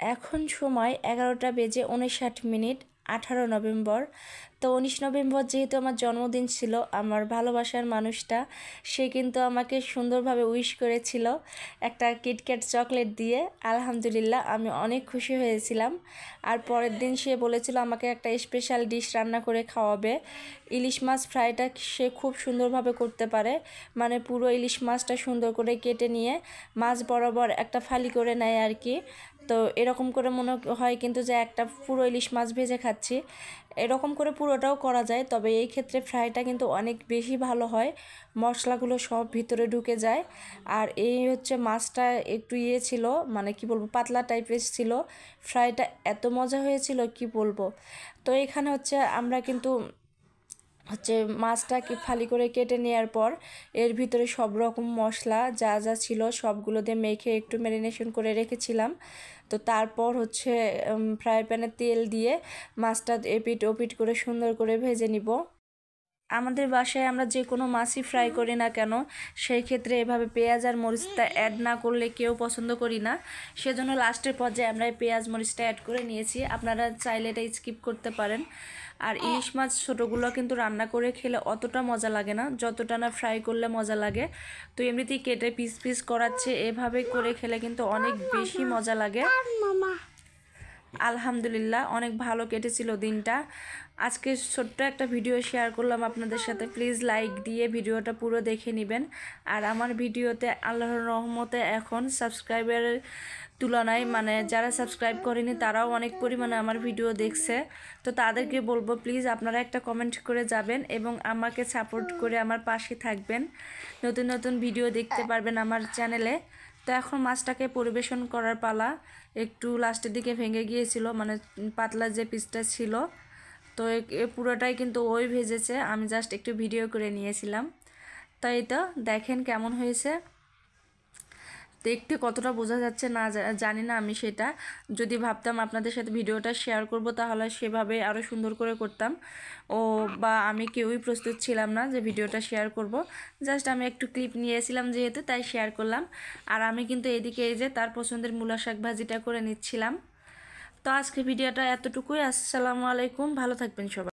এখন সময় 11টা বেজে 59 মিনিট, 18 নভেম্বর। তো 19 নভেম্বর যেহেতু আমার জন্মদিন ছিল, আমার ভালোবাসার মানুষটা সে কিন্তু আমাকে সুন্দরভাবে উইশ করেছিল একটা কিটক্যাট চকলেট দিয়ে। আলহামদুলিল্লাহ, আমি অনেক খুশি হয়েছিলাম। আর পরের দিন সে বলেছিল আমাকে একটা স্পেশাল ডিশ রান্না করে খাওয়াবে। ইলিশ মাছ ফ্রাইটা সে খুব সুন্দরভাবে করতে পারে, মানে পুরো ইলিশ মাছটা সুন্দর করে কেটে নিয়ে মাছ বরাবর একটা ফালি করে নেয় আর কি। তো এরকম করে মনে হয় কিন্তু যে একটা পুরো ইলিশ মাছ ভেজে খাচ্ছি। এরকম করে পুরোটাও করা যায়, তবে এই ক্ষেত্রে ফ্রাইটা কিন্তু অনেক বেশি ভালো হয়, মশলাগুলো সব ভিতরে ঢুকে যায়। আর এই হচ্ছে মাছটা একটু ছিল, মানে কি বলবো, পাতলা টাইপের ছিল। ফ্রাইটা এত মজা হয়েছিল কি বলবো। তো এখানে হচ্ছে আমরা কিন্তু মাছটাকে ফালি করে কেটে নেওয়ার পর এর ভিতরে সব রকম মশলা যা যা ছিল সবগুলো দিয়ে মেখে একটু ম্যারিনেশন করে রেখেছিলাম। তো তারপর ফ্রাই প্যানে তেল দিয়ে মাছটা এপিট ওপিট করে সুন্দর করে ভেজে নিব। আমাদের বাসায় আমরা যে কোনো মাছই ফ্রাই করি না কেন, সেই ক্ষেত্রে এভাবে পেঁয়াজ আর মরিচটা অ্যাড না করলে কেউ পছন্দ করি না। সেজন্য লাস্টের পর্যায়ে আমরা পেঁয়াজ মরিচটা অ্যাড করে নিয়েছি। আপনারা চাইলে এটা স্কিপ করতে পারেন। আর ইলিশ মাছ ছোটোগুলো কিন্তু রান্না করে খেলে অতটা মজা লাগে না যতটা না ফ্রাই করলে মজা লাগে। তো এমনিতেই কেটে পিস পিস করাচ্ছে, এভাবে করে খেলে কিন্তু অনেক বেশি মজা লাগে। আলহামদুলিল্লাহ, অনেক ভালো কেটেছিল দিনটা। আজকে ছোট্ট একটা ভিডিও শেয়ার করলাম আপনাদের সাথে। প্লিজ লাইক দিয়ে ভিডিওটা পুরো দেখে নেবেন। আর আমার ভিডিওতে আল্লাহর রহমতে এখন সাবস্ক্রাইবারের তুলনায়, মানে যারা সাবস্ক্রাইব করেনি তারাও অনেক পরিমাণে আমার ভিডিও দেখছে। তো তাদেরকে বলবো প্লিজ আপনারা একটা কমেন্ট করে যাবেন এবং আমাকে সাপোর্ট করে আমার পাশে থাকবেন। নতুন নতুন ভিডিও দেখতে পারবেন আমার চ্যানেলে। তো এখন মাছটাকে পরিবেশন করার পালা। একটু লাস্টের দিকে ভেঙে গিয়েছিল, মানে পাতলা যে পিসটা ছিল। তো পুরোটাই কিন্তু ওই ভেজেছে, আমি জাস্ট একটু ভিডিও করে নিয়েছিলাম। তাই তো দেখেন কেমন হয়েছে, দেখতে কতটা বোঝা যাচ্ছে না জানি না। আমি সেটা যদি ভাবতাম আপনাদের সাথে ভিডিওটা শেয়ার করব তাহলে সেভাবে আরও সুন্দর করে করতাম। বা আমি কেউই প্রস্তুত ছিলাম না যে ভিডিওটা শেয়ার করব, জাস্ট আমি একটু ক্লিপ নিয়েছিলাম যেহেতু, তাই শেয়ার করলাম। আর আমি কিন্তু এদিকে এই যে তার পছন্দের মূলা শাক ভাজিটা করে নিচ্ছিলাম। তো আজকে ভিডিওটা এতটুকুই। আসসালামু আলাইকুম, ভালো থাকবেন সবাই।